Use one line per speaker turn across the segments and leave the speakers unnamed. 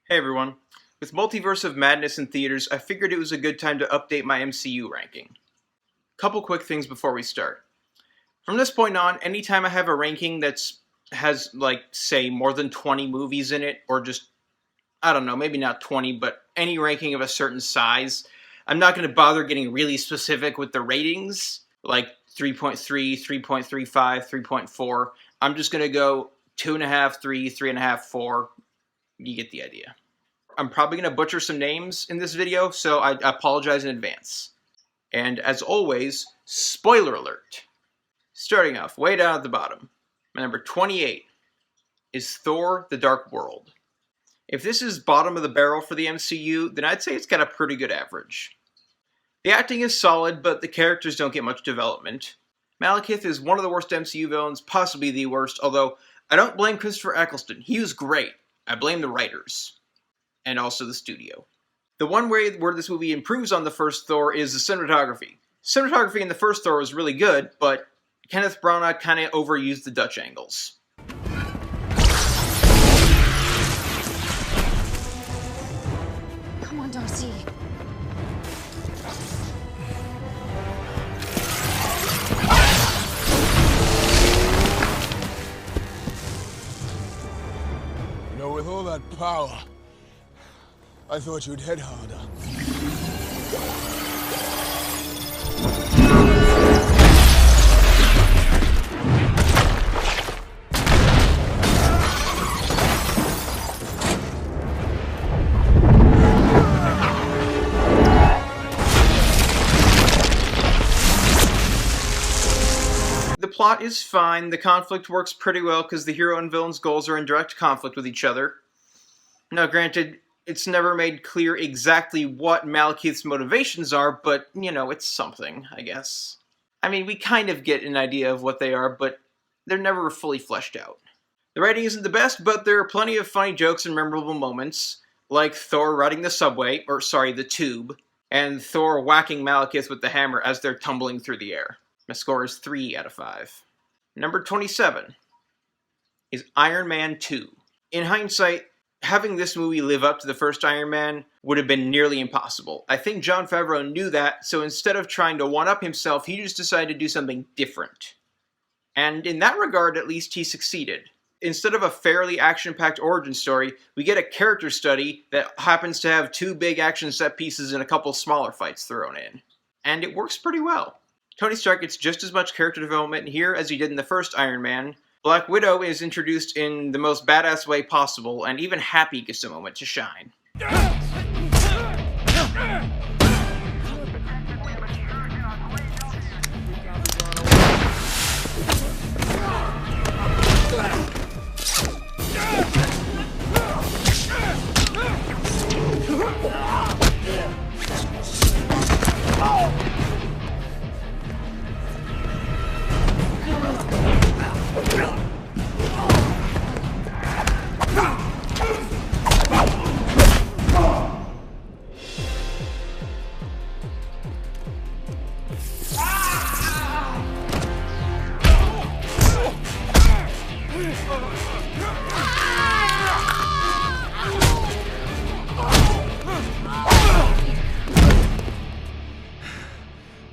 Hey everyone. With Multiverse of Madness in theaters, I figured it was a good time to update my MCU ranking. Couple quick things before we start. From this point on, anytime I have a ranking has say more than 20 movies in it, or just I don't know, maybe not 20, but any ranking of a certain size, I'm not going to bother getting really specific with the ratings, like 3.3, 3.35, 3.4. I'm just going to go 2.5, 3, 3.5, 4. You get the idea. I'm probably going to butcher some names in this video, so I apologize in advance. And as always, spoiler alert. Starting off, way down at the bottom, my number 28 is Thor: The Dark World. If this is bottom of the barrel for the MCU, then I'd say it's got a pretty good average. The acting is solid, but the characters don't get much development. Malekith is one of the worst MCU villains, possibly the worst, although I don't blame Christopher Eccleston. He was great. I blame the writers. And also the studio. The one way where this movie improves on the first Thor is the cinematography. Cinematography in the first Thor was really good, but Kenneth Branagh kind of overused the Dutch angles.
Come on, Darcy.
You know, with all that power, I thought you'd head harder.
The plot is fine, the conflict works pretty well because the hero and villain's goals are in direct conflict with each other. Now granted, it's never made clear exactly what Malekith's motivations are, but, you know, it's something, I guess. I mean, we kind of get an idea of what they are, but they're never fully fleshed out. The writing isn't the best, but there are plenty of funny jokes and memorable moments, like Thor riding the tube, and Thor whacking Malekith with the hammer as they're tumbling through the air. My score is 3 out of 5. Number 27 is Iron Man 2. In hindsight, having this movie live up to the first Iron Man would have been nearly impossible. I think Jon Favreau knew that, so instead of trying to one-up himself, he just decided to do something different. And in that regard, at least, he succeeded. Instead of a fairly action-packed origin story, we get a character study that happens to have 2 big action set pieces and a couple smaller fights thrown in. And it works pretty well. Tony Stark gets just as much character development here as he did in the first Iron Man. Black Widow is introduced in the most badass way possible, and even Happy gets a moment to shine.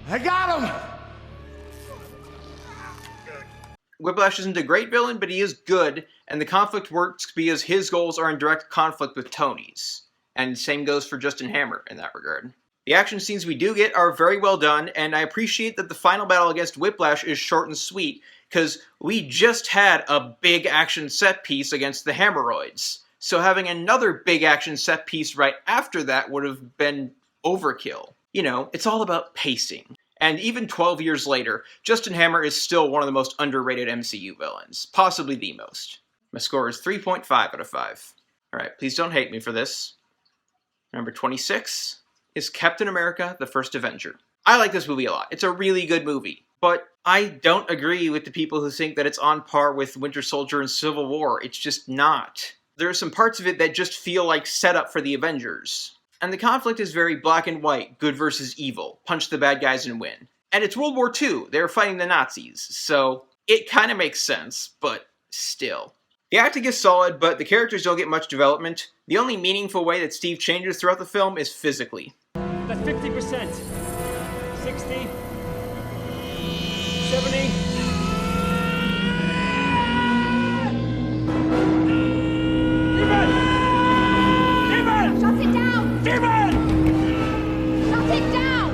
I got him!
Whiplash isn't a great villain, but he is good, and the conflict works because his goals are in direct conflict with Tony's. And same goes for Justin Hammer in that regard. The action scenes we do get are very well done, and I appreciate that the final battle against Whiplash is short and sweet, because we just had a big action set piece against the Hammeroids. So having another big action set piece right after that would have been overkill. You know, it's all about pacing. And even 12 years later, Justin Hammer is still one of the most underrated MCU villains. Possibly the most. My score is 3.5 out of 5. Alright, please don't hate me for this. Number 26 is Captain America: The First Avenger. I like this movie a lot. It's a really good movie. But I don't agree with the people who think that it's on par with Winter Soldier and Civil War. It's just not. There are some parts of it that just feel like setup for the Avengers. And the conflict is very black and white, good versus evil, punch the bad guys and win. And it's World War II, they were fighting the Nazis, so it kind of makes sense, but still. The acting is solid, but the characters don't get much development. The only meaningful way that Steve changes throughout the film is physically.
That's 50%. 60. 70.
Shut it down! Shut it down!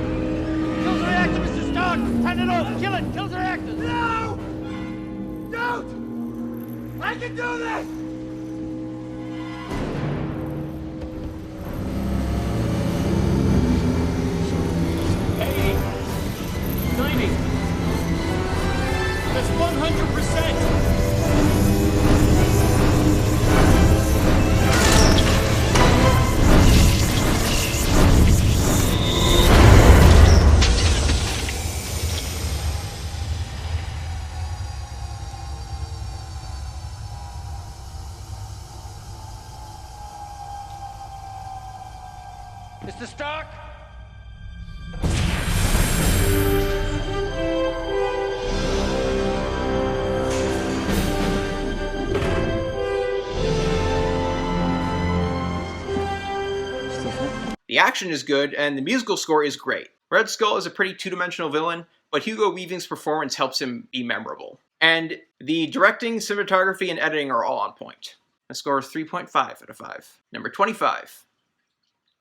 Kill the reactor, Mr. Stark! Turn it off! Kill it! Kill the reactor!
No! Don't! I can do this!
That's 100%! Mr. Stark?
The action is good, and the musical score is great. Red Skull is a pretty two-dimensional villain, but Hugo Weaving's performance helps him be memorable. And the directing, cinematography, and editing are all on point. The score is 3.5 out of 5. Number 25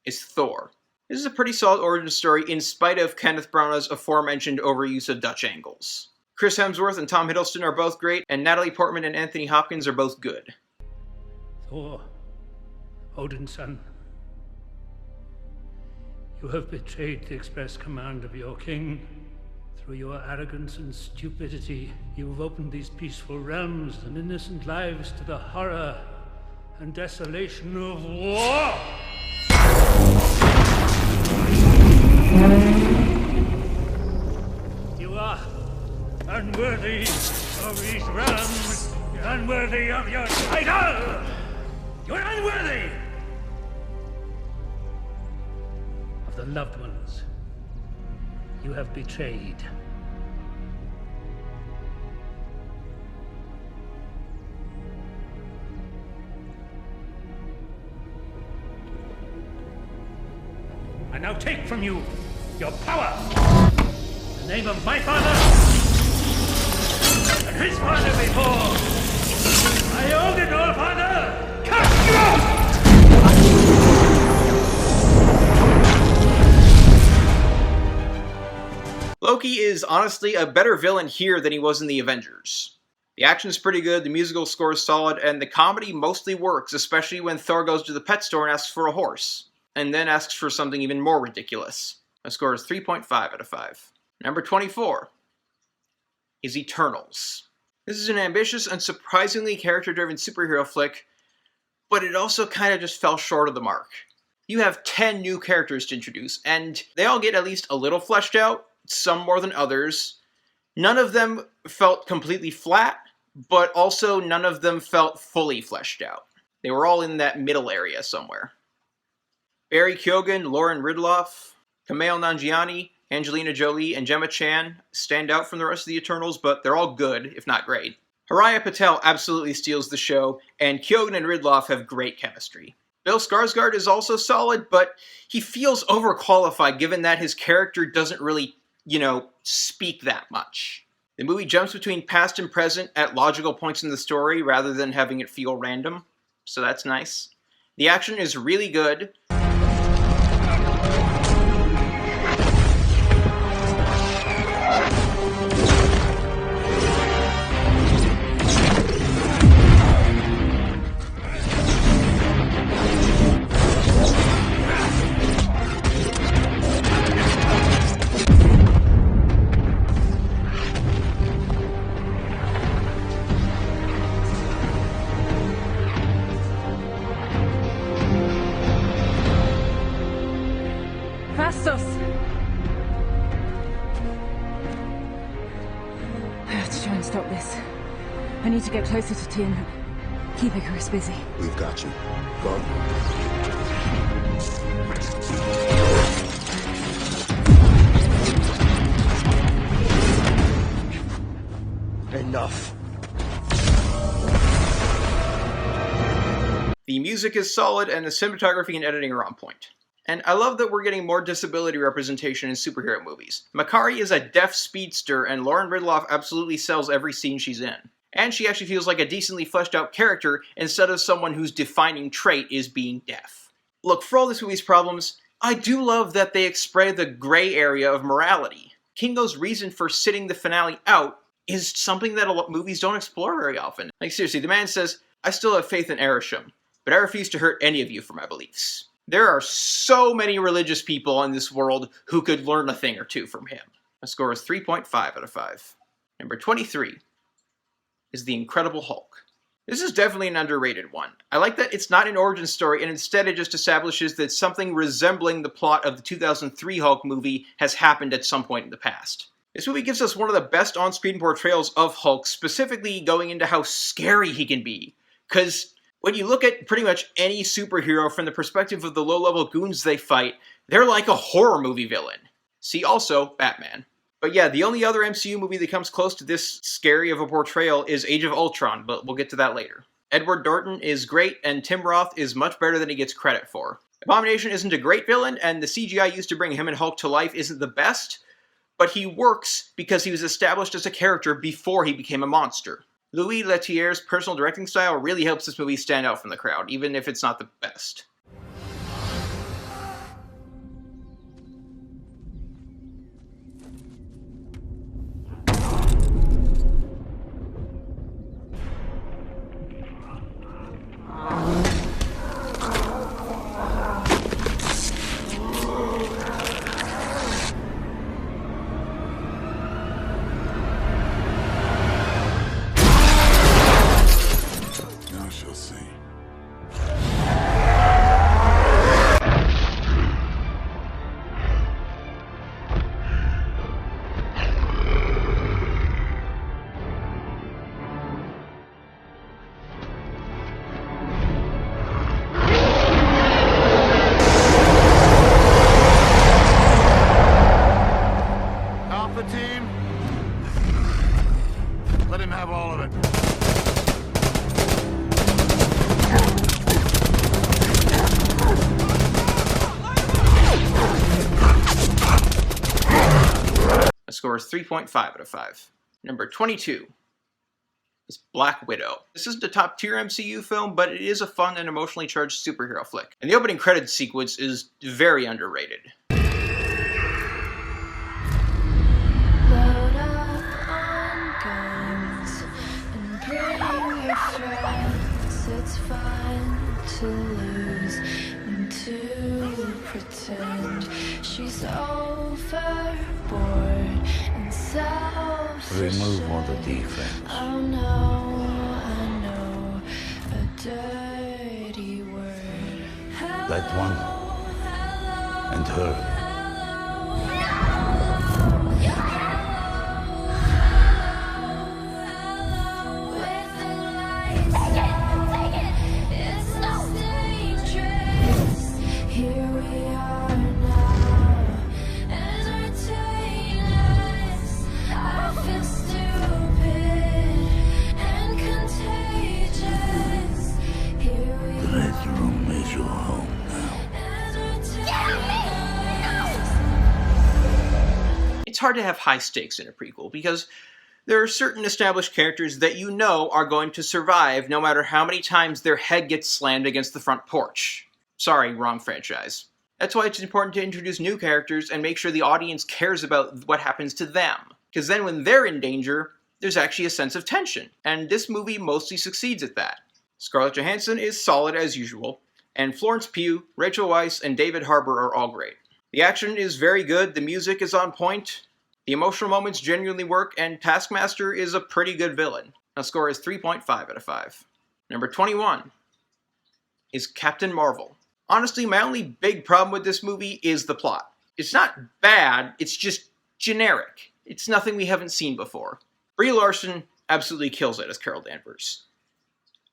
is Thor. This is a pretty solid origin story in spite of Kenneth Branagh's aforementioned overuse of Dutch angles. Chris Hemsworth and Tom Hiddleston are both great, and Natalie Portman and Anthony Hopkins are both good.
Thor, Odin's son, you have betrayed the express command of your king. Through your arrogance and stupidity, you have opened these peaceful realms and innocent lives to the horror and desolation of war! You are unworthy of these realms. You're unworthy of your title. You're unworthy of the loved ones you have betrayed. I now take from you your power. In the name of my father and his father before. I own it all, father! Cast you out!
Loki is honestly a better villain here than he was in the Avengers. The action is pretty good, the musical score is solid, and the comedy mostly works, especially when Thor goes to the pet store and asks for a horse, and then asks for something even more ridiculous. My score is 3.5 out of 5. Number 24 is Eternals. This is an ambitious and surprisingly character-driven superhero flick, but it also kind of just fell short of the mark. You have 10 new characters to introduce, and they all get at least a little fleshed out, some more than others. None of them felt completely flat, but also none of them felt fully fleshed out. They were all in that middle area somewhere. Barry Keoghan, Lauren Ridloff, Kumail Nanjiani, Angelina Jolie, and Gemma Chan stand out from the rest of the Eternals, but they're all good, if not great. Haraya Patel absolutely steals the show, and Keoghan and Ridloff have great chemistry. Bill Skarsgård is also solid, but he feels overqualified given that his character doesn't really, speak that much. The movie jumps between past and present at logical points in the story rather than having it feel random, so that's nice. The action is really good.
Fastos! I have to try and stop this. I need to get closer to Tien. Keep Icarus busy.
We've got you. Go on. Enough.
The music is solid, and the cinematography and editing are on point. And I love that we're getting more disability representation in superhero movies. Makari is a deaf speedster, and Lauren Ridloff absolutely sells every scene she's in. And she actually feels like a decently fleshed out character instead of someone whose defining trait is being deaf. Look, for all this movie's problems, I do love that they express the gray area of morality. Kingo's reason for sitting the finale out is something that a lot of movies don't explore very often. Like seriously, the man says, "I still have faith in Erisham, but I refuse to hurt any of you for my beliefs." There are so many religious people in this world who could learn a thing or two from him. My score is 3.5 out of 5. Number 23 is The Incredible Hulk. This is definitely an underrated one. I like that it's not an origin story, and instead it just establishes that something resembling the plot of the 2003 Hulk movie has happened at some point in the past. This movie gives us one of the best on-screen portrayals of Hulk, specifically going into how scary he can be. Because when you look at pretty much any superhero from the perspective of the low-level goons they fight, they're like a horror movie villain. See also Batman. But yeah, the only other MCU movie that comes close to this scary of a portrayal is Age of Ultron, but we'll get to that later. Edward Norton is great, and Tim Roth is much better than he gets credit for. Abomination isn't a great villain, and the CGI used to bring him and Hulk to life isn't the best, but he works because he was established as a character before he became a monster. Louis Leterrier's personal directing style really helps this movie stand out from the crowd, even if it's not the best.
Now she'll see. Alpha team, let him have all of it.
My score is 3.5 out of 5. Number 22 is Black Widow. This isn't a top-tier MCU film, but it is a fun and emotionally charged superhero flick. And the opening credits sequence is very underrated.
Load up on guns and bring your friends. It's fun to lose and to pretend. She's overboard and selfish.
Remove all the defense.
Oh no, I know a dirty word.
That one and her.
It's hard to have high stakes in a prequel because there are certain established characters that you know are going to survive no matter how many times their head gets slammed against the front porch. Sorry, wrong franchise. That's why it's important to introduce new characters and make sure the audience cares about what happens to them. Because then when they're in danger, there's actually a sense of tension. And this movie mostly succeeds at that. Scarlett Johansson is solid as usual, and Florence Pugh, Rachel Weisz, and David Harbour are all great. The action is very good, the music is on point, the emotional moments genuinely work, and Taskmaster is a pretty good villain. My score is 3.5 out of 5. Number 21 is Captain Marvel. Honestly, my only big problem with this movie is the plot. It's not bad, it's just generic. It's nothing we haven't seen before. Brie Larson absolutely kills it as Carol Danvers.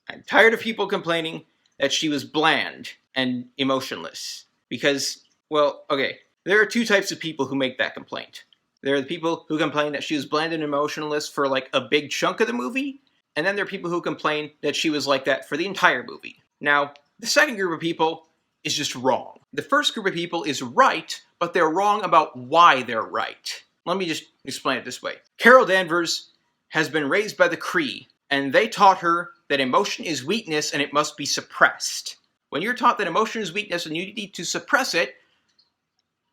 I'm tired of people complaining that she was bland and emotionless. Because, well, okay, there are two types of people who make that complaint. There are the people who complain that she was bland and emotionless for like a big chunk of the movie, and then there are people who complain that she was like that for the entire movie. Now, The second group of people is just wrong. The first group of people is right, but they're wrong about why they're right. Let me just explain it this way. Carol Danvers has been raised by the Kree, and they taught her that emotion is weakness and it must be suppressed. When you're taught that emotion is weakness and you need to suppress it,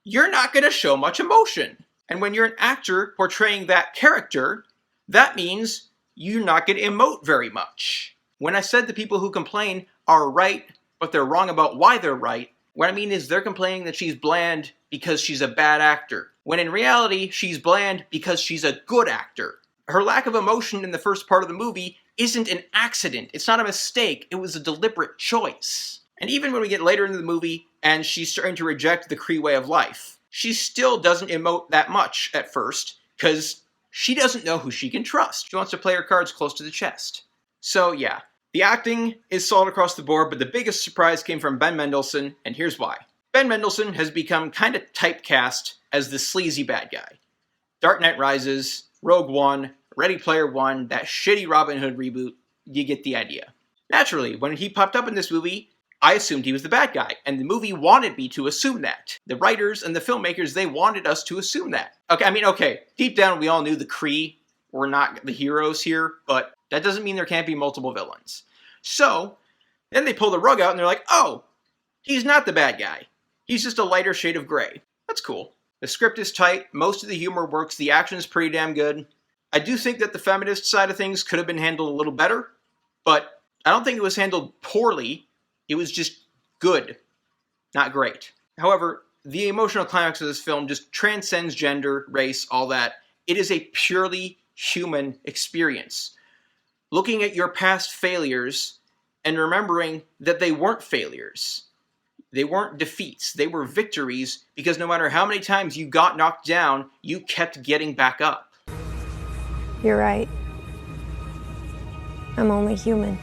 you're not going to show much emotion. And when you're an actor portraying that character, that means you're not going to emote very much. When I said the people who complain are right, but they're wrong about why they're right, what I mean is they're complaining that she's bland because she's a bad actor, when in reality, she's bland because she's a good actor. Her lack of emotion in the first part of the movie isn't an accident. It's not a mistake. It was a deliberate choice. And even when we get later into the movie and she's starting to reject the Kree way of life, she still doesn't emote that much at first because she doesn't know who she can trust. She wants to play her cards close to the chest. So yeah, the acting is solid across the board, but the biggest surprise came from Ben Mendelsohn, and here's why. Ben Mendelsohn has become kind of typecast as the sleazy bad guy. Dark Knight Rises, Rogue One, Ready Player One, that shitty Robin Hood reboot, you get the idea. Naturally, when he popped up in this movie, I assumed he was the bad guy, and the movie wanted me to assume that. The writers and the filmmakers, they wanted us to assume that. Okay, deep down we all knew the Kree were not the heroes here, but that doesn't mean there can't be multiple villains. So, then they pull the rug out and they're like, oh, he's not the bad guy. He's just a lighter shade of gray. That's cool. The script is tight, most of the humor works, the action is pretty damn good. I do think that the feminist side of things could have been handled a little better, but I don't think it was handled poorly. It was just good, not great. However, the emotional climax of this film just transcends gender, race, all that. It is a purely human experience. Looking at your past failures and remembering that they weren't failures. They weren't defeats. They were victories because no matter how many times you got knocked down, you kept getting back up.
You're right. I'm only human.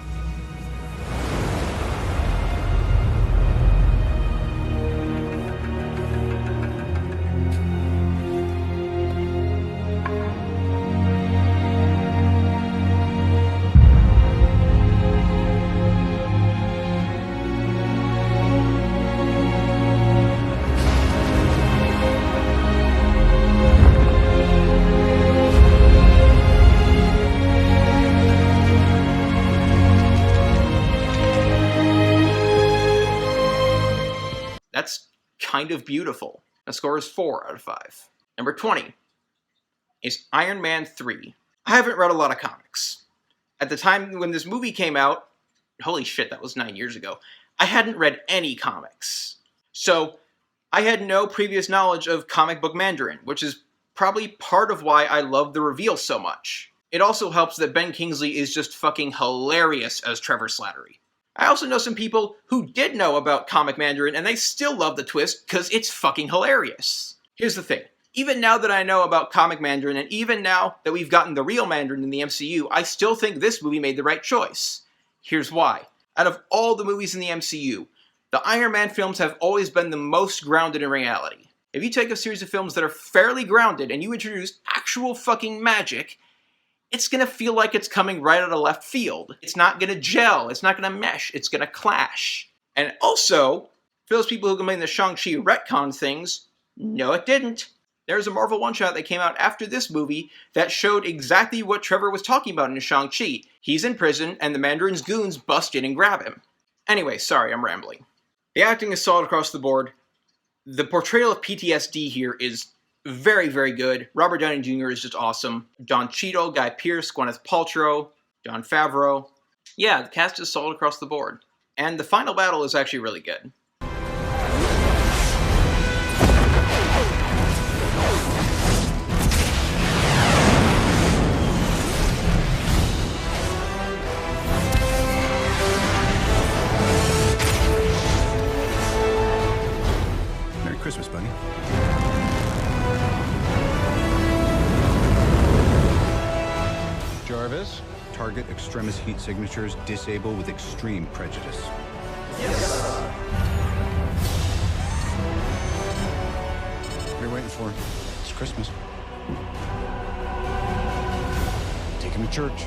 That's kind of beautiful. The score is 4 out of 5. Number 20 is Iron Man 3. I haven't read a lot of comics. At the time when this movie came out, holy shit, that was 9 years ago, I hadn't read any comics. So, I had no previous knowledge of comic book Mandarin, which is probably part of why I love the reveal so much. It also helps that Ben Kingsley is just fucking hilarious as Trevor Slattery. I also know some people who did know about comic Mandarin and they still love the twist because it's fucking hilarious. Here's the thing. Even now that I know about comic Mandarin and even now that we've gotten the real Mandarin in the MCU, I still think this movie made the right choice. Here's why. Out of all the movies in the MCU, the Iron Man films have always been the most grounded in reality. If you take a series of films that are fairly grounded and you introduce actual fucking magic, it's gonna feel like it's coming right out of left field. It's not gonna gel, it's not gonna mesh, it's gonna clash. And also, for those people who complain that Shang-Chi retconned things, no it didn't. There's a Marvel one-shot that came out after this movie that showed exactly what Trevor was talking about in Shang-Chi. He's in prison, and the Mandarin's goons bust in and grab him. Anyway, sorry, I'm rambling. The acting is solid across the board. The portrayal of PTSD here is very, very good. Robert Downey Jr. is just awesome. Don Cheadle, Guy Pearce, Gwyneth Paltrow, Jon Favreau. Yeah, the cast is solid across the board. And the final battle is actually really good.
Merry Christmas, buddy. Jarvis, target extremis heat signatures disable with extreme prejudice. Yes. What are you waiting for? It's Christmas. Take him to church.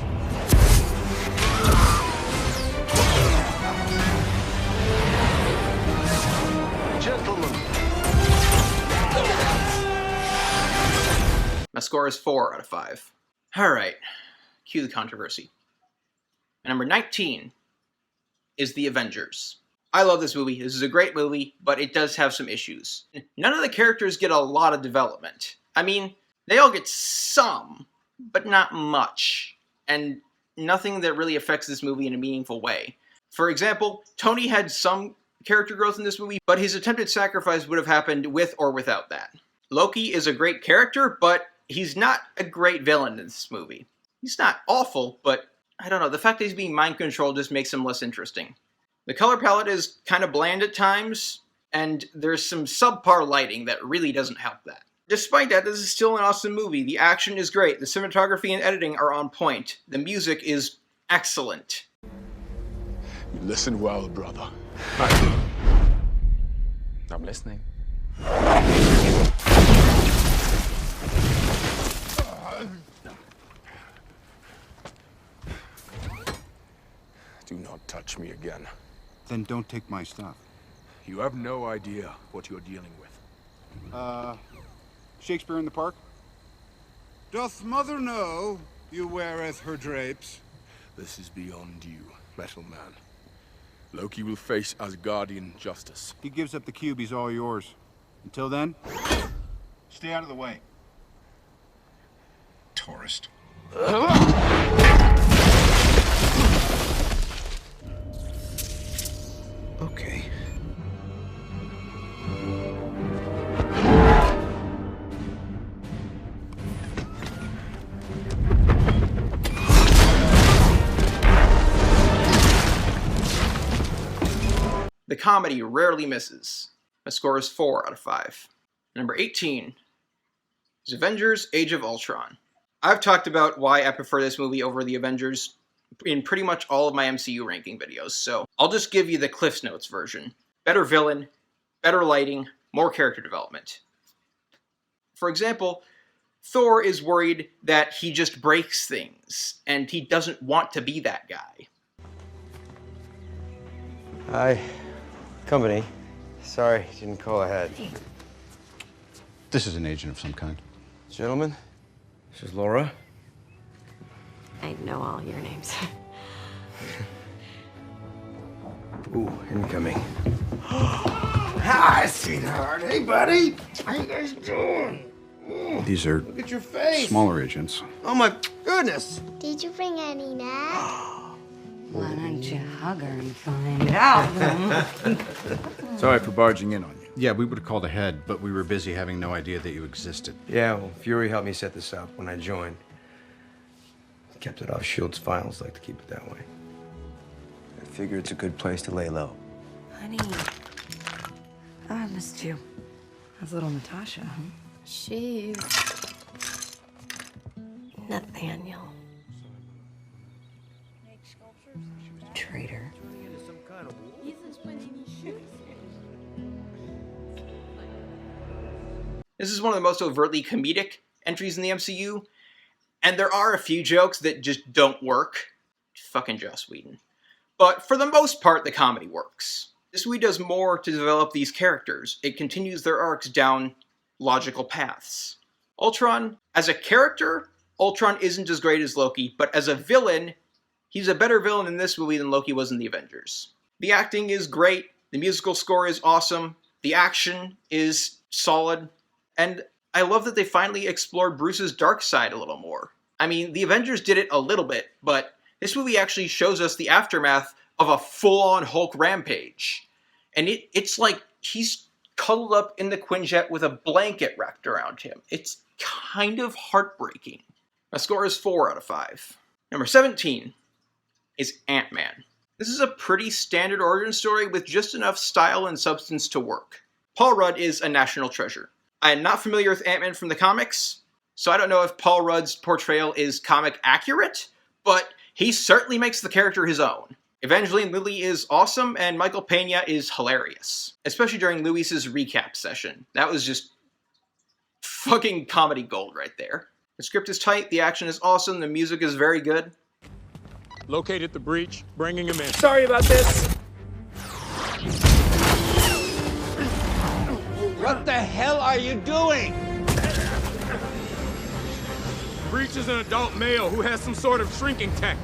gentlemen.
My score is 4 out of 5. Alright, cue the controversy. Number 19 is The Avengers. I love this movie. This is a great movie, but it does have some issues. None of the characters get a lot of development. I mean, they all get some, but not much. And nothing that really affects this movie in a meaningful way. For example, Tony had some character growth in this movie, but his attempted sacrifice would have happened with or without that. Loki is a great character, but he's not a great villain in this movie. He's not awful, but I don't know, the fact that he's being mind-controlled just makes him less interesting. The color palette is kind of bland at times, and there's some subpar lighting that really doesn't help that. Despite that, this is still an awesome movie. The action is great, the cinematography and editing are on point, the music is excellent.
You listen well, brother.
I'm listening.
Do not touch me again.
Then don't take my stuff.
You have no idea what you're dealing with.
Shakespeare in the Park? Doth mother know you weareth her drapes?
This is beyond you, Metal Man. Loki will face Asgardian justice.
He gives up the cube, he's all yours. Until then, stay out of the way. Tourist. Okay.
The comedy rarely misses. My score is 4 out of 5. Number 18 is Avengers: Age of Ultron. I've talked about why I prefer this movie over the Avengers in pretty much all of my MCU ranking videos, so I'll just give you the Cliff's Notes version. Better villain, better lighting, more character development. For example, Thor is worried that he just breaks things, and he doesn't want to be that guy.
Hi. Company. Sorry, didn't call ahead.
This is an agent of some kind.
Gentlemen, this is Laura.
I know all your names.
Ooh, incoming. Hi, sweetheart. Hey, buddy. How you guys doing?
These are
Look at your face.
smaller agents.
Oh, my goodness.
Did you bring any nuts?
Why don't you hug her and find out?
Sorry for barging in on you. Yeah, we would have called ahead, but we were busy having no idea that you existed.
Yeah, well, Fury helped me set this up when I joined. Kept it off S.H.I.E.L.D.'s files, like to keep it that way. I figure it's a good place to lay low.
Honey, I missed you. How's little Natasha, huh?
She's
Nathaniel. Traitor.
This is one of the most overtly comedic entries in the MCU, and there are a few jokes that just don't work. Fucking Joss Whedon. But for the most part, the comedy works. This movie does more to develop these characters. It continues their arcs down logical paths. Ultron, as a character, Ultron isn't as great as Loki, but as a villain, he's a better villain in this movie than Loki was in the Avengers. The acting is great, the musical score is awesome, the action is solid, and I love that they finally explored Bruce's dark side a little more. I mean, the Avengers did it a little bit, but this movie actually shows us the aftermath of a full-on Hulk rampage. And it's like he's cuddled up in the Quinjet with a blanket wrapped around him. It's kind of heartbreaking. My score is 4 out of 5. Number 17 is Ant-Man. This is a pretty standard origin story with just enough style and substance to work. Paul Rudd is a national treasure. I am not familiar with Ant-Man from the comics, so I don't know if Paul Rudd's portrayal is comic accurate, but he certainly makes the character his own. Evangeline Lilly is awesome, and Michael Pena is hilarious. Especially during Luis's recap session. That was just fucking comedy gold right there. The script is tight, the action is awesome, the music is very good.
Located the breach, bringing him in.
Sorry about this. What the hell are you doing?
Breach is an adult male who has some sort of shrinking tech.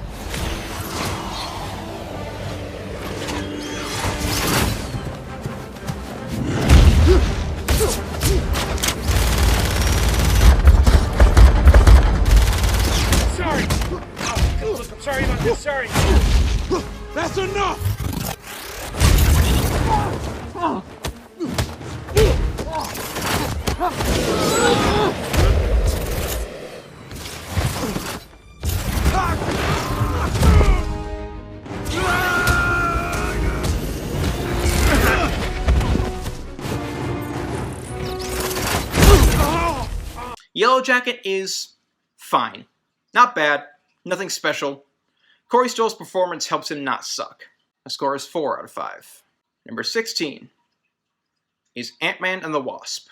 Sorry. Oh, look, I'm sorry about this. Sorry.
That's enough!
Yellow Jacket is fine. Not bad. Nothing special. Corey Stoll's performance helps him not suck. The score is 4 out of 5. Number 16 is Ant-Man and the Wasp.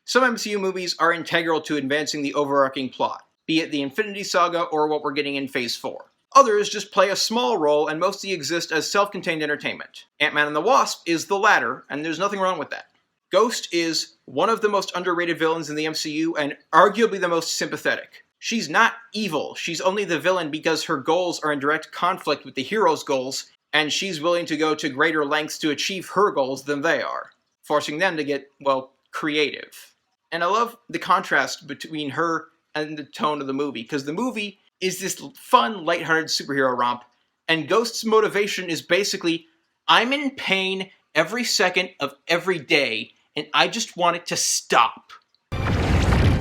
Some MCU movies are integral to advancing the overarching plot, be it the Infinity Saga or what we're getting in Phase 4. Others just play a small role and mostly exist as self-contained entertainment. Ant-Man and the Wasp is the latter, and there's nothing wrong with that. Ghost is one of the most underrated villains in the MCU and arguably the most sympathetic. She's not evil, she's only the villain because her goals are in direct conflict with the hero's goals, and she's willing to go to greater lengths to achieve her goals than they are, forcing them to get, well, creative. And I love the contrast between her and the tone of the movie, because the movie is this fun, lighthearted superhero romp, and Ghost's motivation is basically, I'm in pain every second of every day, and I just want it to stop.
I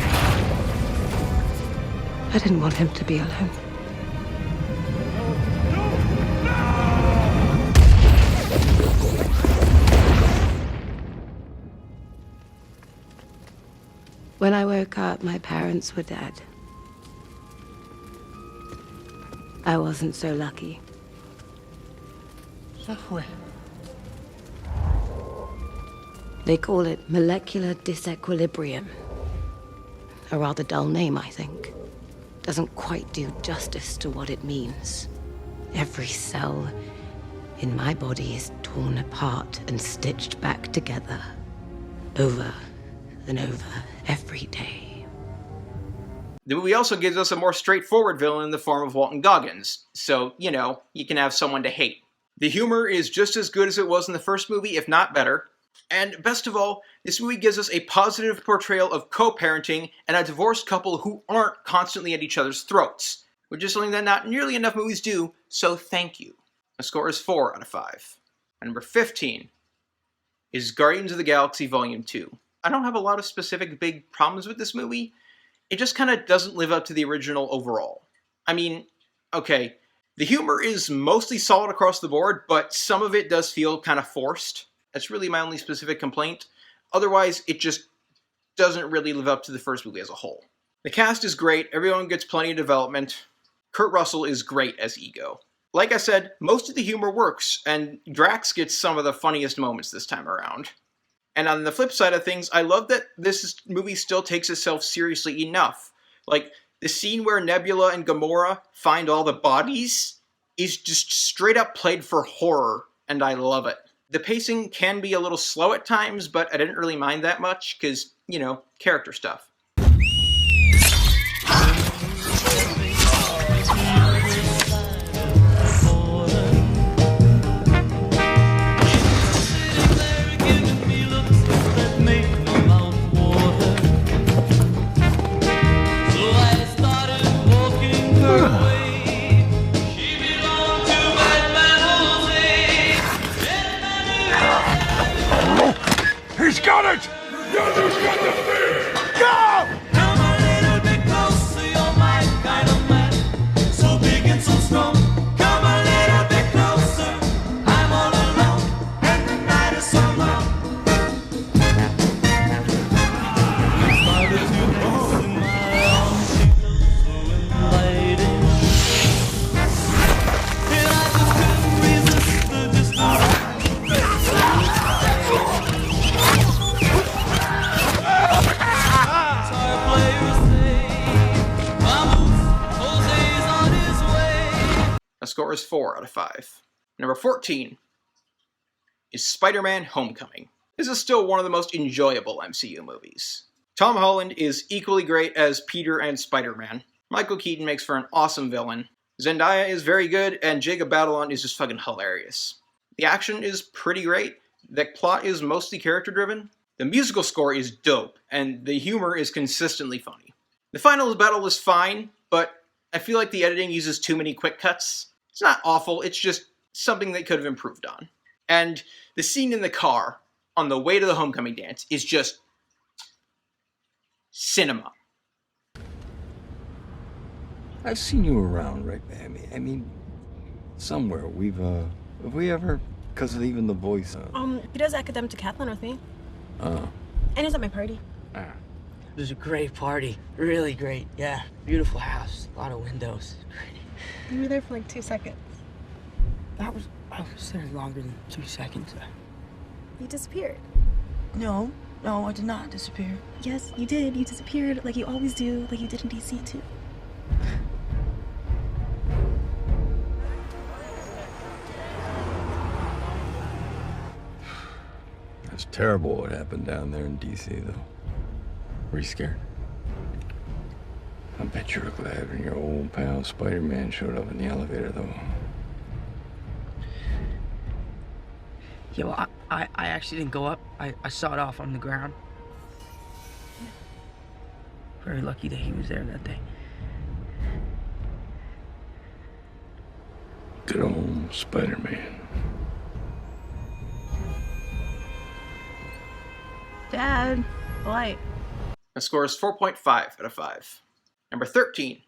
didn't want him to be alone. When I woke up, my parents were dead. I wasn't so lucky. They call it molecular disequilibrium. A rather dull name, I think. Doesn't quite do justice to what it means. Every cell in my body is torn apart and stitched back together. Over and over, every day.
The movie also gives us a more straightforward villain in the form of Walton Goggins, so, you know, you can have someone to hate. The humor is just as good as it was in the first movie, if not better. And best of all, this movie gives us a positive portrayal of co-parenting and a divorced couple who aren't constantly at each other's throats, which is something that not nearly enough movies do, so thank you. The score is 4 out of 5. And number 15 is Guardians of the Galaxy Volume 2. I don't have a lot of specific big problems with this movie. It just kind of doesn't live up to the original overall. I mean, okay, the humor is mostly solid across the board, but some of it does feel kind of forced. That's really my only specific complaint. Otherwise, it just doesn't really live up to the first movie as a whole. The cast is great, everyone gets plenty of development. Kurt Russell is great as Ego. Like I said, most of the humor works, and Drax gets some of the funniest moments this time around. And on the flip side of things, I love that this movie still takes itself seriously enough. Like, the scene where Nebula and Gamora find all the bodies is just straight up played for horror, and I love it. The pacing can be a little slow at times, but I didn't really mind that much, because, you know, character stuff.
He's got it! Yondu's got the fear! Go!
Come a little bit closer, you're my kind of man. So big and so strong. Come a little bit closer. I'm all alone, and the night is so long. Why did you hold in my arms? So inviting. And I just couldn't resist the distance.
The score is 4 out of 5. Number 14 is Spider-Man Homecoming. this is still one of the most enjoyable MCU movies. Tom Holland is equally great as Peter and Spider-Man. Michael Keaton makes for an awesome villain. Zendaya is very good, and Jacob Batalon is just fucking hilarious. The action is pretty great. The plot is mostly character-driven. The musical score is dope, and the humor is consistently funny. The final battle is fine, but I feel like the editing uses too many quick cuts. It's not awful, it's just something they could have improved on. And the scene in the car on the way to the homecoming dance is just cinema.
I've seen you around, right? I mean, somewhere. Have we ever, because of even the voice?
He does academic decathlon with me. And he's at my party.
It was a great party. Really great, yeah. Beautiful house, a lot of windows.
You were there for like 2 seconds.
I was there longer than 2 seconds.
You disappeared.
No, I did not disappear.
Yes, you did. You disappeared like you always do, like you did in DC too.
That's terrible what happened down there in DC, though. Were you scared? I bet you were glad when your old pal Spider-Man showed up in the elevator, though.
Yeah, well, I actually didn't go up. I saw it off on the ground. Very lucky that he was there that day.
Good old Spider-Man.
Dad, light.
The score is 4.5 out of 5. Number 13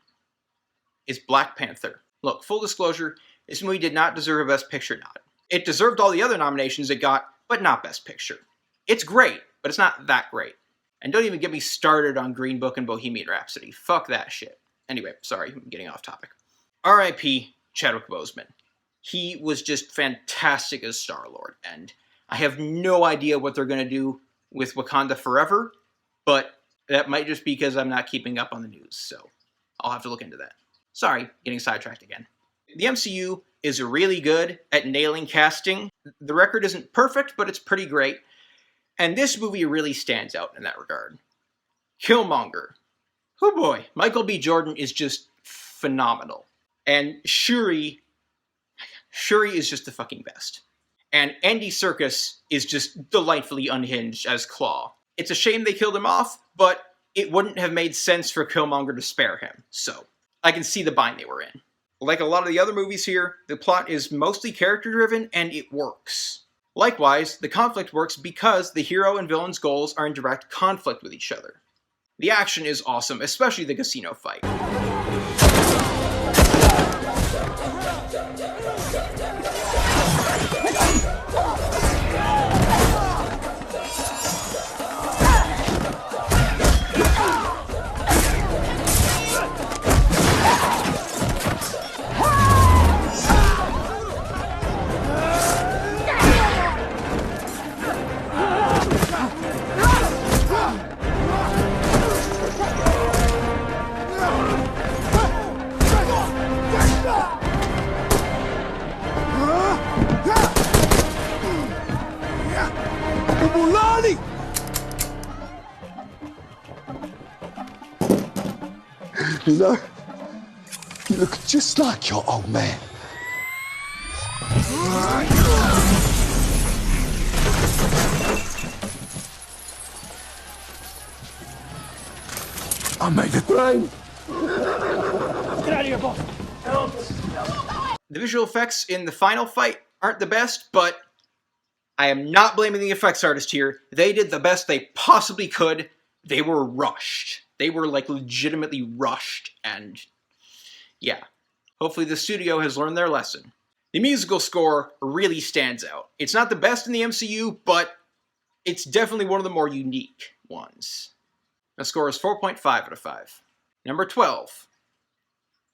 is Black Panther. Look, full disclosure, this movie did not deserve a Best Picture nod. It deserved all the other nominations it got, but not Best Picture. It's great, but it's not that great. And don't even get me started on Green Book and Bohemian Rhapsody. Fuck that shit. Anyway, sorry, I'm getting off topic. R.I.P. Chadwick Boseman. He was just fantastic as Star-Lord, and I have no idea what they're going to do with Wakanda Forever, but that might just be because I'm not keeping up on the news, so I'll have to look into that. Sorry, getting sidetracked again. The MCU is really good at nailing casting. The record isn't perfect, but it's pretty great, and this movie really stands out in that regard. Killmonger. Oh boy, Michael B. Jordan is just phenomenal. And Shuri is just the fucking best. And Andy Serkis is just delightfully unhinged as Claw. It's a shame they killed him off, but it wouldn't have made sense for Killmonger to spare him, so I can see the bind they were in. Like a lot of the other movies here, the plot is mostly character-driven, and it works. Likewise, the conflict works because the hero and villain's goals are in direct conflict with each other. The action is awesome, especially the casino fight.
You know, you look just like your old man. I made it rain.
Get out of here, boss.
The visual effects in the final fight aren't the best, but I am not blaming the effects artist here. They did the best they possibly could. They were rushed. They were, like, legitimately rushed, and yeah. Hopefully the studio has learned their lesson. The musical score really stands out. It's not the best in the MCU, but it's definitely one of the more unique ones. The score is 4.5 out of 5. Number 12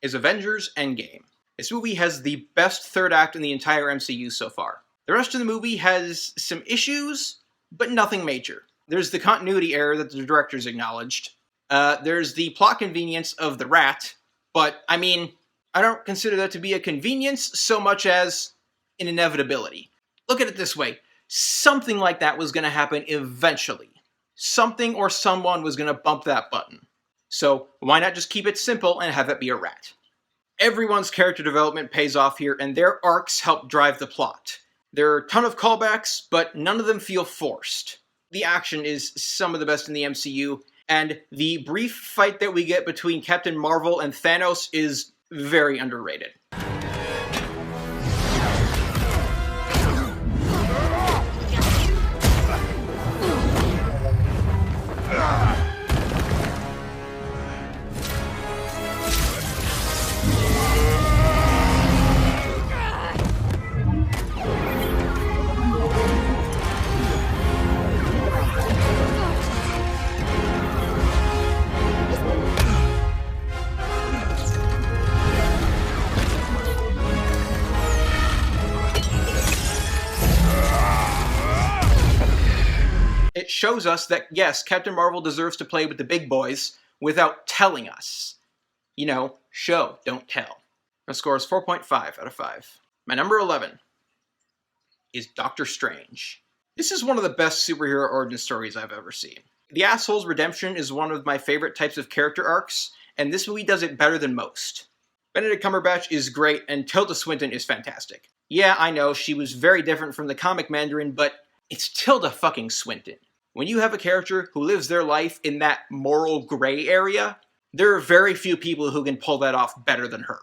is Avengers Endgame. This movie has the best third act in the entire MCU so far. The rest of the movie has some issues, but nothing major. There's the continuity error that the directors acknowledged. There's the plot convenience of the rat, but, I mean, I don't consider that to be a convenience so much as an inevitability. Look at it this way. something like that was going to happen eventually. Something or someone was going to bump that button. So why not just keep it simple and have it be a rat? Everyone's character development pays off here, and their arcs help drive the plot. There are a ton of callbacks, but none of them feel forced. The action is some of the best in the MCU, and the brief fight that we get between Captain Marvel and Thanos is very underrated. It shows us that, yes, Captain Marvel deserves to play with the big boys without telling us. You know, show, don't tell. My score is 4.5 out of 5. My number 11 is Doctor Strange. This is one of the best superhero origin stories I've ever seen. The Asshole's redemption is one of my favorite types of character arcs, and this movie does it better than most. Benedict Cumberbatch is great, and Tilda Swinton is fantastic. Yeah, I know, she was very different from the comic Mandarin, but it's Tilda fucking Swinton. When you have a character who lives their life in that moral gray area, there are very few people who can pull that off better than her.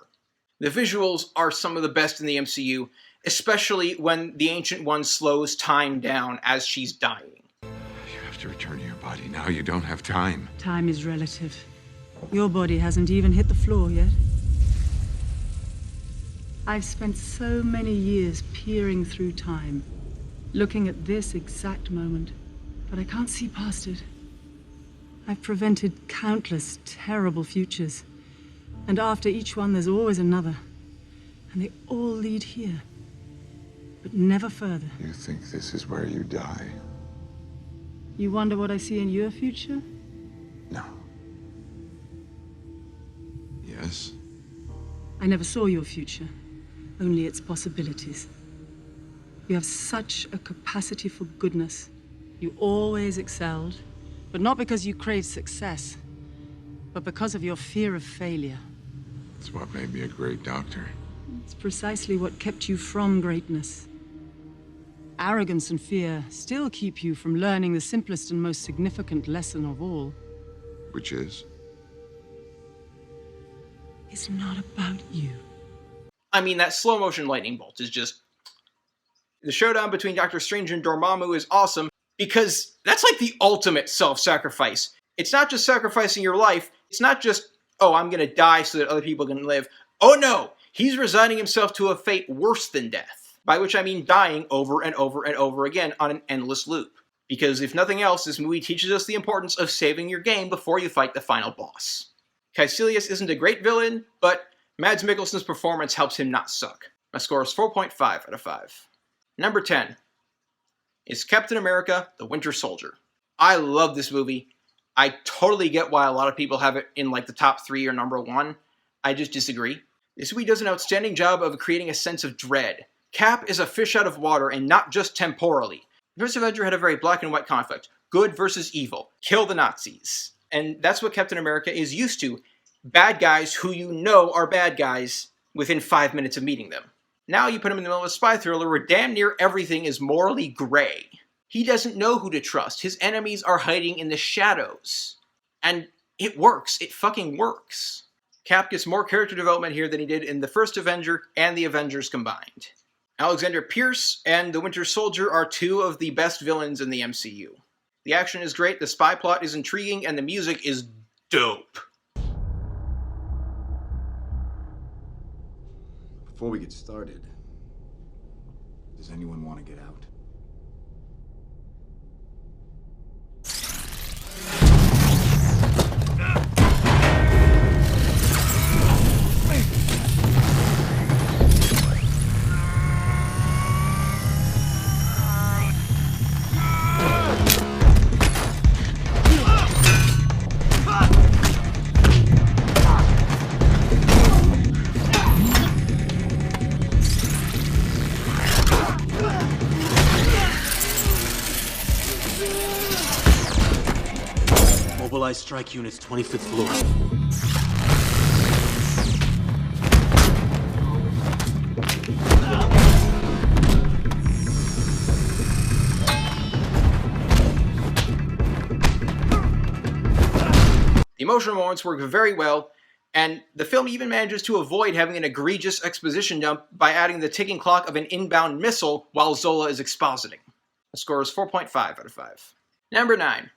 The visuals are some of the best in the MCU, especially when the Ancient One slows time down as she's dying.
You have to return to your body now. You don't have time.
Time is relative. Your body hasn't even hit the floor yet. I've spent so many years peering through time, looking at this exact moment. But I can't see past it. I've prevented countless terrible futures. And after each one, there's always another. And they all lead here. But never further.
You think this is where you die?
You wonder what I see in your future?
No. Yes?
I never saw your future, only its possibilities. You have such a capacity for goodness. You always excelled, but not because you craved success, but because of your fear of failure.
It's what made me a great doctor.
It's precisely what kept you from greatness. Arrogance and fear still keep you from learning the simplest and most significant lesson of all.
Which is?
It's not about you.
I mean, that slow motion lightning bolt is just... The showdown between Doctor Strange and Dormammu is awesome, because that's like the ultimate self-sacrifice. It's not just sacrificing your life. It's not just, oh, I'm going to die so that other people can live. Oh no! He's resigning himself to a fate worse than death. By which I mean dying over and over and over again on an endless loop. Because if nothing else, this movie teaches us the importance of saving your game before you fight the final boss. Caecilius isn't a great villain, but Mads Mikkelsen's performance helps him not suck. My score is 4.5 out of 5. Number 10. Is Captain America: The Winter Soldier. I love this movie. I totally get why a lot of people have it in like the top 3 or number 1. I just disagree. This movie does an outstanding job of creating a sense of dread. Cap is a fish out of water, and not just temporally. The First Avenger had a very black and white conflict. Good versus evil. Kill the Nazis. And that's what Captain America is used to. Bad guys who you know are bad guys within 5 minutes of meeting them. Now you put him in the middle of a spy thriller where damn near everything is morally gray. He doesn't know who to trust. His enemies are hiding in the shadows. And it works. It fucking works. Cap gets more character development here than he did in the First Avenger and the Avengers combined. Alexander Pierce and the Winter Soldier are 2 of the best villains in the MCU. The action is great, the spy plot is intriguing, and the music is dope.
Before we get started, does anyone want to get out?
Mobilize strike units 25th floor.
The emotional moments work very well, and the film even manages to avoid having an egregious exposition dump by adding the ticking clock of an inbound missile while Zola is expositing. The score is 4.5 out of 5. Number 9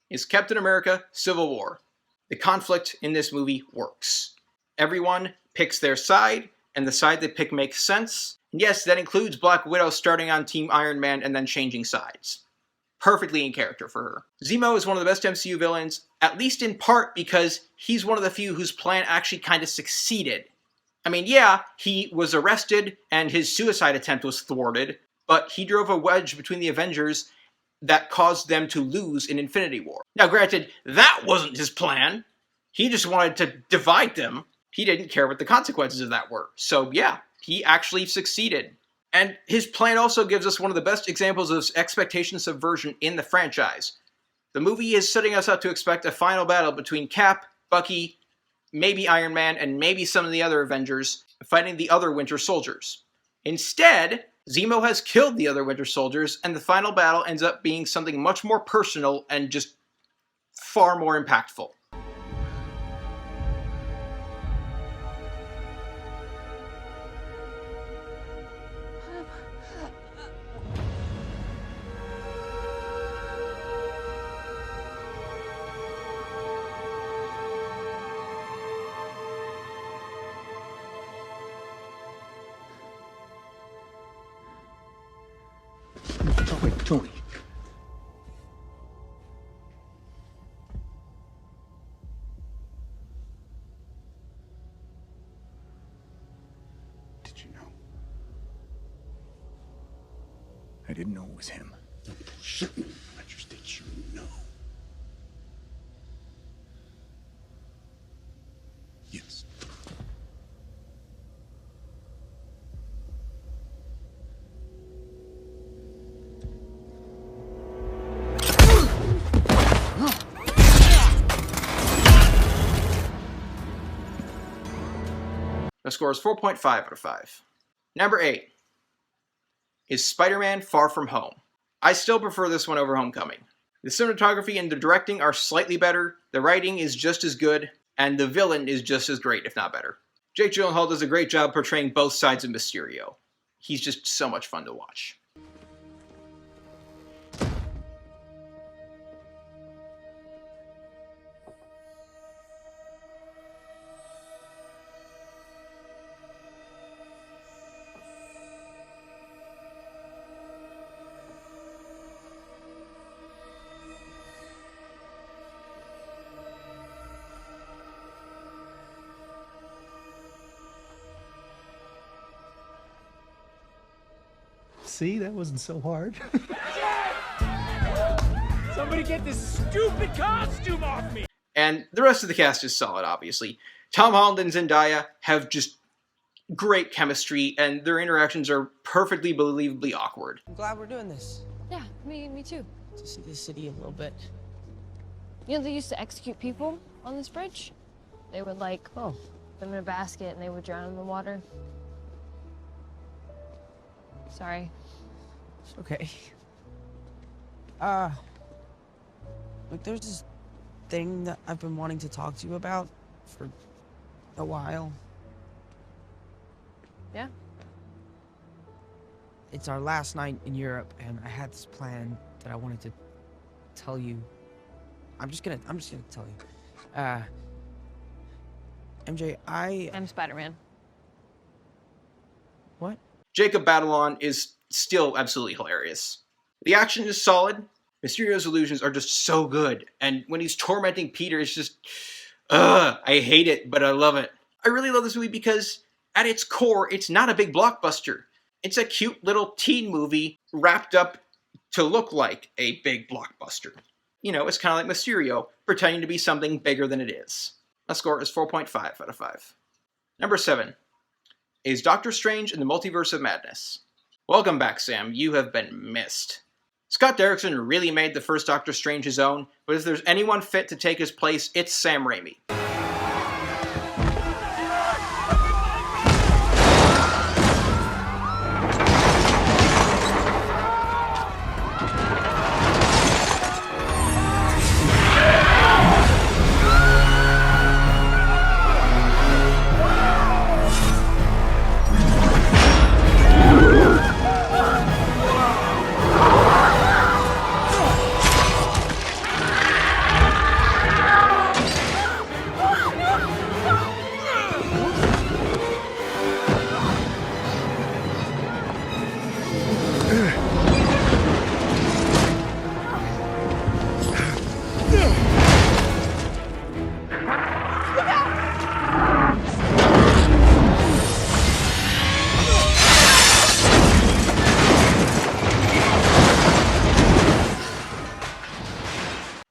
is Captain America: Civil War. The conflict in this movie works. Everyone picks their side, and the side they pick makes sense. And yes, that includes Black Widow starting on Team Iron Man and then changing sides. Perfectly in character for her. Zemo is one of the best MCU villains, at least in part because he's one of the few whose plan actually kind of succeeded. I mean, yeah, he was arrested and his suicide attempt was thwarted, but he drove a wedge between the Avengers that caused them to lose in Infinity War. Now granted, that wasn't his plan. He just wanted to divide them. He didn't care what the consequences of that were. So yeah, he actually succeeded. And his plan also gives us one of the best examples of expectation subversion in the franchise. The movie is setting us up to expect a final battle between Cap, Bucky, maybe Iron Man, and maybe some of the other Avengers fighting the other Winter Soldiers. Instead, Zemo has killed the other Winter Soldiers, and the final battle ends up being something much more personal and just far more impactful.
Oh, wait, Tony.
Did you know? I didn't know it was him.
Shouldn't. I just did you know. Yes.
The score is 4.5 out of 5. Number 8 is Spider-Man: Far From Home. I still prefer this one over Homecoming. The cinematography and the directing are slightly better, the writing is just as good, and the villain is just as great, if not better. Jake Gyllenhaal does a great job portraying both sides of Mysterio. He's just so much fun to watch.
See, that wasn't so hard. Somebody get this stupid costume off me!
And the rest of the cast is solid, obviously. Tom Holland and Zendaya have just great chemistry, and their interactions are perfectly believably awkward.
I'm glad we're doing this.
Yeah, me too.
To see the city a little bit.
You know, they used to execute people on this bridge. They would, like, put them in a basket and they would drown in the water. Sorry.
It's okay. Look, there's this thing that I've been wanting to talk to you about for a while.
Yeah?
It's our last night in Europe, and I had this plan that I wanted to tell you. I'm just gonna tell you. MJ,
I'm Spider-Man.
What?
Jacob Batalon is still absolutely hilarious. The action is solid. Mysterio's illusions are just so good. And when he's tormenting Peter, it's just... I hate it, but I love it. I really love this movie because, at its core, it's not a big blockbuster. It's a cute little teen movie wrapped up to look like a big blockbuster. You know, it's kind of like Mysterio, pretending to be something bigger than it is. The score is 4.5 out of 5. Number 7 is Doctor Strange in the Multiverse of Madness. Welcome back, Sam. You have been missed. Scott Derrickson really made the first Doctor Strange his own, but if there's anyone fit to take his place, it's Sam Raimi.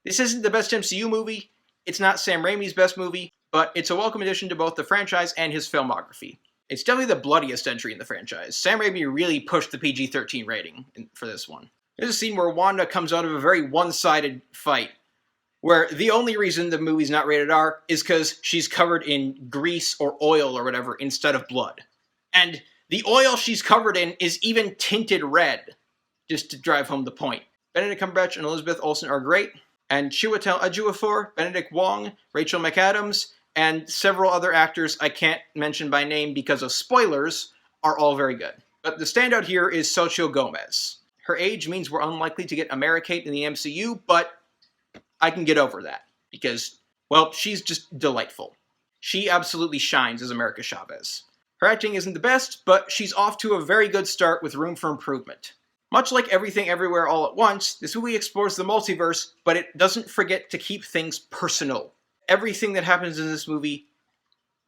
This isn't the best MCU movie, it's not Sam Raimi's best movie, but it's a welcome addition to both the franchise and his filmography. It's definitely the bloodiest entry in the franchise. Sam Raimi really pushed the PG-13 rating for this one. There's a scene where Wanda comes out of a very one-sided fight, where the only reason the movie's not rated R is because she's covered in grease or oil or whatever instead of blood. And the oil she's covered in is even tinted red, just to drive home the point. Benedict Cumberbatch and Elizabeth Olsen are great, and Chiwetel Ejiofor, Benedict Wong, Rachel McAdams, and several other actors I can't mention by name because of spoilers are all very good. But the standout here is Xochitl Gomez. Her age means we're unlikely to get Americate in the MCU, but I can get over that because, well, she's just delightful. She absolutely shines as America Chavez. Her acting isn't the best, but she's off to a very good start with room for improvement. Much like Everything Everywhere All at Once, this movie explores the multiverse, but it doesn't forget to keep things personal. Everything that happens in this movie,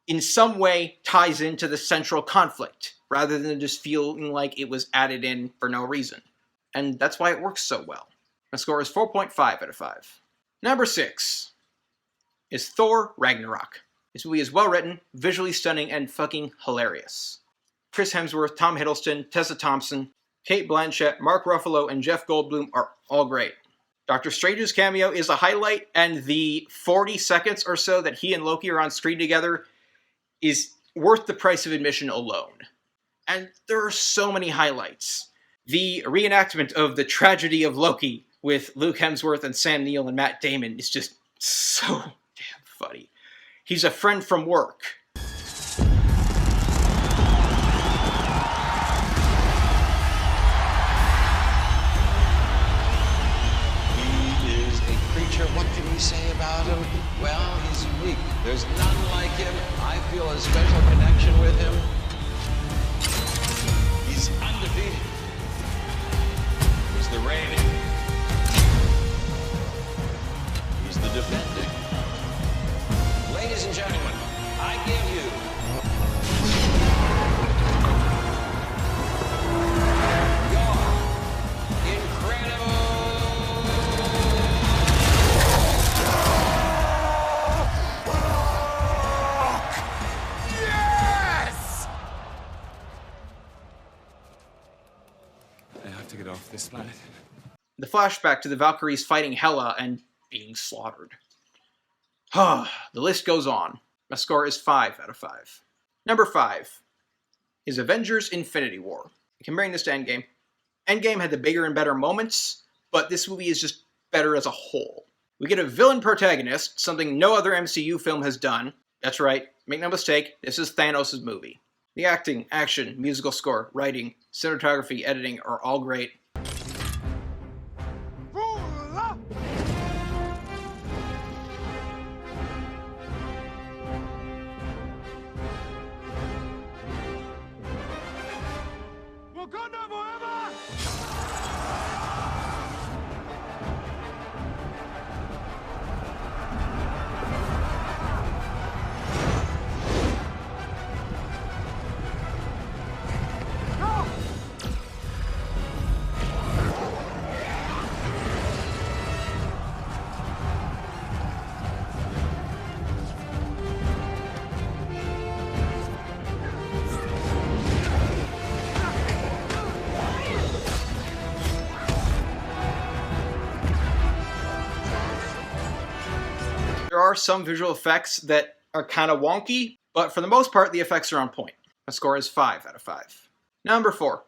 in some way, ties into the central conflict, rather than just feeling like it was added in for no reason. And that's why it works so well. My score is 4.5 out of 5. Number 6 is Thor Ragnarok. This movie is well written, visually stunning, and fucking hilarious. Chris Hemsworth, Tom Hiddleston, Tessa Thompson, Kate Blanchett, Mark Ruffalo, and Jeff Goldblum are all great. Doctor Strange's cameo is a highlight, and the 40 seconds or so that he and Loki are on screen together is worth the price of admission alone. And there are so many highlights. The reenactment of the tragedy of Loki with Luke Hemsworth and Sam Neill and Matt Damon is just so damn funny. He's a friend from work.
What can we say about him? Well, he's unique. There's none like him. I feel a special connection with him. He's undefeated. He's the reigning. He's the defending. Ladies and gentlemen, I give you your incredible
off this planet.
The flashback to the Valkyries fighting Hela and being slaughtered. The list goes on. My score is 5 out of 5. Number 5 is Avengers Infinity War. Comparing this to Endgame. Endgame had the bigger and better moments, but this movie is just better as a whole. We get a villain protagonist, something no other MCU film has done. That's right, make no mistake, this is Thanos' movie. The acting, action, musical score, writing, cinematography, editing are all great. are some visual effects that are kind of wonky, but for the most part, the effects are on point. My score is 5 out of 5. Number 4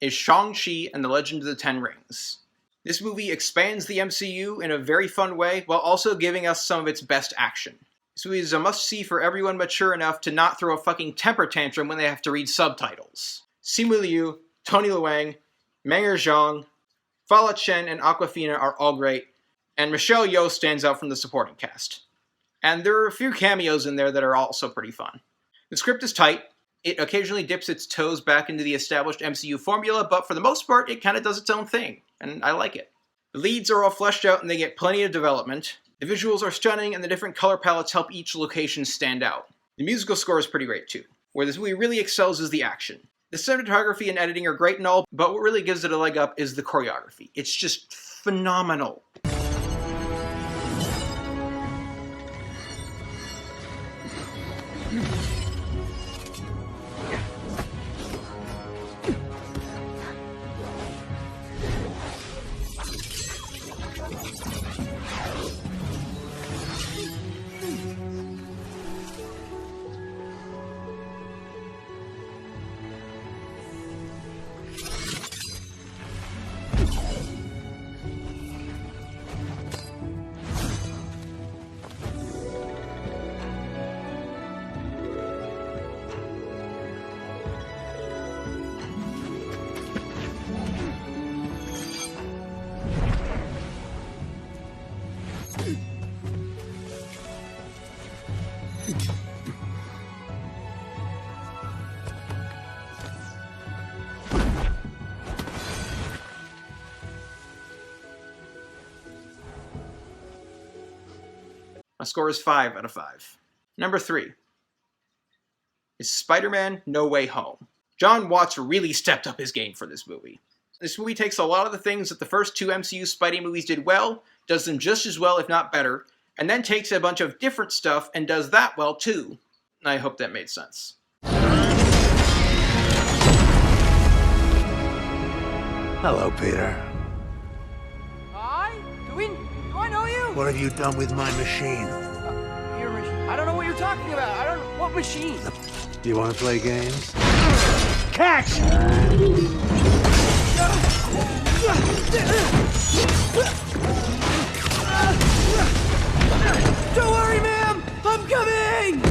is Shang-Chi and the Legend of the Ten Rings. This movie expands the MCU in a very fun way, while also giving us some of its best action. This movie is a must-see for everyone mature enough to not throw a fucking temper tantrum when they have to read subtitles. Simu Liu, Tony Leung, Meng'er Zhang, Fala Chen, and Awkwafina are all great, and Michelle Yeoh stands out from the supporting cast. And there are a few cameos in there that are also pretty fun. The script is tight. It occasionally dips its toes back into the established MCU formula, but for the most part, it kind of does its own thing, and I like it. The leads are all fleshed out and they get plenty of development. The visuals are stunning and the different color palettes help each location stand out. The musical score is pretty great too. Where this movie really excels is the action. The cinematography and editing are great and all, but what really gives it a leg up is the choreography. It's just phenomenal. My score is 5 out of 5. Number 3 is Spider-Man No Way Home. John Watts really stepped up his game for this movie. This movie takes a lot of the things that the first 2 MCU Spidey movies did well, does them just as well if not better, and then takes a bunch of different stuff and does that well too. I hope that made sense.
Hello, Peter.
Hi? Do I know you?
What have you done with my machine?
Your machine. I don't know what you're talking about. I don't know. What machine?
Do you want to play games?
Catch! Don't worry, ma'am! I'm coming!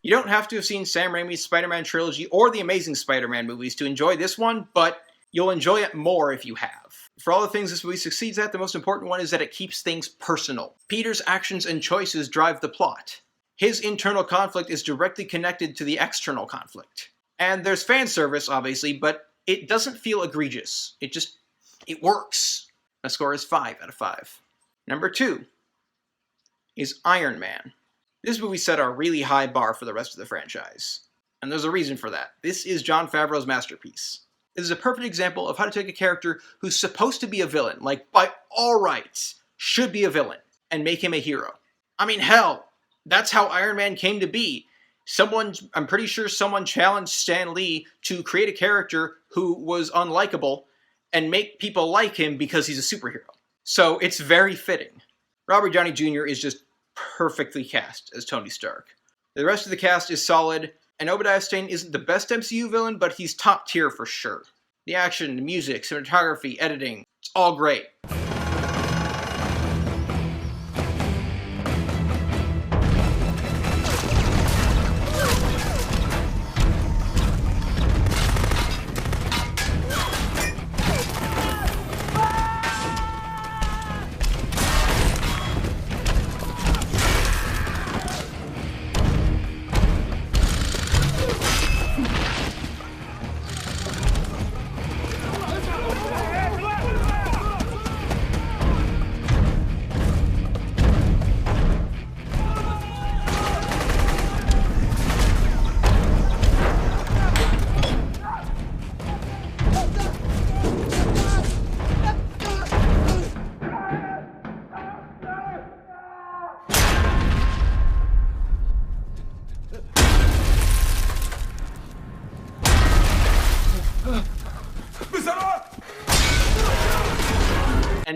You don't have to have seen Sam Raimi's Spider-Man trilogy or the Amazing Spider-Man movies to enjoy this one, but you'll enjoy it more if you have. For all the things this movie succeeds at, the most important one is that it keeps things personal. Peter's actions and choices drive the plot. His internal conflict is directly connected to the external conflict. And there's fan service, obviously, but it doesn't feel egregious. It works. My score is 5 out of 5. Number 2 is Iron Man. This movie set a really high bar for the rest of the franchise. And there's a reason for that. This is Jon Favreau's masterpiece. This is a perfect example of how to take a character who's supposed to be a villain, like by all rights, should be a villain, and make him a hero. I mean, hell, that's how Iron Man came to be. I'm pretty sure someone challenged Stan Lee to create a character who was unlikable and make people like him because he's a superhero. So it's very fitting. Robert Downey Jr. is just perfectly cast as Tony Stark. The rest of the cast is solid, and Obadiah Stane isn't the best MCU villain, but he's top tier for sure. The action, the music, cinematography, editing, it's all great.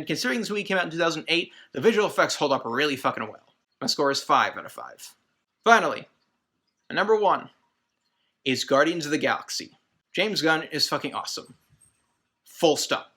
considering this movie came out in 2008, the visual effects hold up really fucking well. My score is 5 out of 5. Finally, number 1 is Guardians of the Galaxy. James Gunn is fucking awesome. Full stop.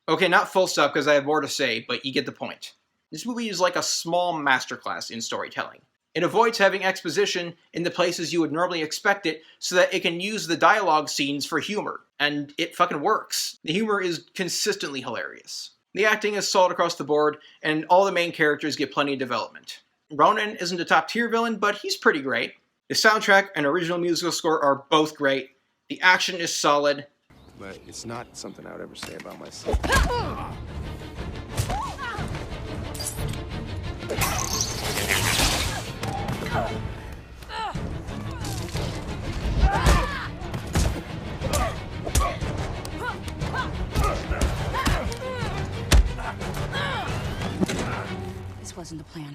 Okay, not full stop because I have more to say, but you get the point. This movie is like a small masterclass in storytelling. It avoids having exposition in the places you would normally expect it so that it can use the dialogue scenes for humor. And it fucking works. The humor is consistently hilarious. The acting is solid across the board, and all the main characters get plenty of development. Ronan isn't a top tier villain, but he's pretty great. The soundtrack and original musical score are both great. The action is solid.
But it's not something I would ever say about myself.
This wasn't the plan.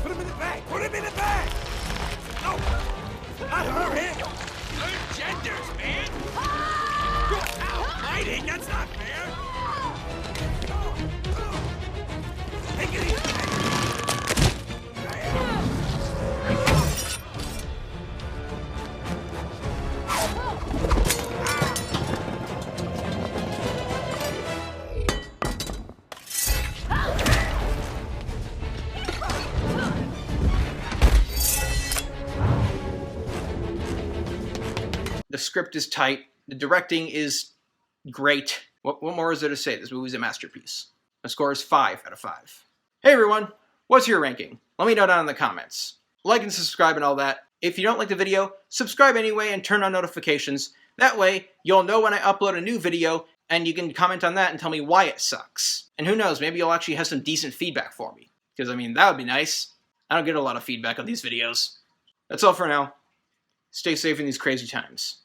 Put him in the bag! Put him in the bag! No! Not her, him! Learn genders, man! You're out hiding! That's not fair! Take it easy!
The script is tight. The directing is great. What more is there to say? This movie's a masterpiece. My score is 5 out of 5. Hey everyone, what's your ranking? Let me know down in the comments. Like and subscribe and all that. If you don't like the video, subscribe anyway and turn on notifications. That way, you'll know when I upload a new video, and you can comment on that and tell me why it sucks. And who knows, maybe you'll actually have some decent feedback for me. Because, I mean, that would be nice. I don't get a lot of feedback on these videos. That's all for now. Stay safe in these crazy times.